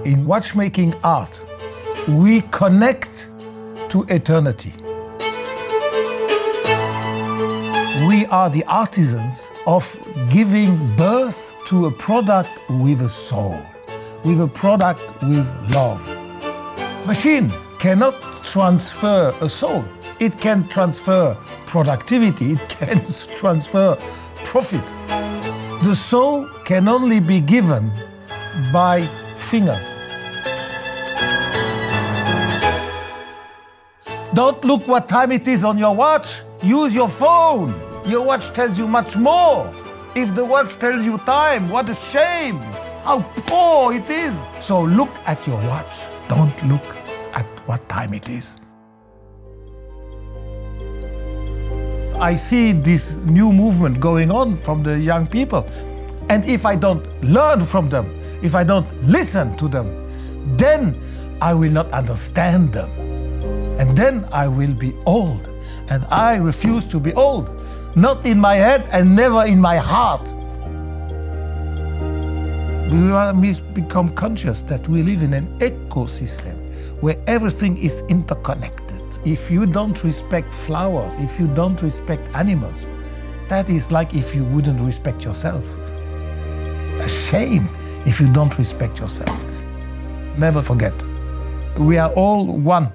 In watchmaking art, we connect to eternity. We are the artisans of giving birth to a product with a soul, with a product with love. Machine cannot transfer a soul. It can transfer productivity, it can transfer profit. The soul can only be given by fingers. Don't look what time it is on your watch. Use your phone. Your watch tells you much more. If the watch tells you time, what a shame. How poor it is. So look at your watch. Don't look at what time it is. I see this new movement going on from the young people. And if I don't learn from them, if I don't listen to them, then I will not understand them. And then I will be old. And I refuse to be old. Not in my head and never in my heart. We must become conscious that we live in an ecosystem where everything is interconnected. If you don't respect flowers, if you don't respect animals, that is like if you wouldn't respect yourself. A shame if you don't respect yourself. Never forget, we are all one.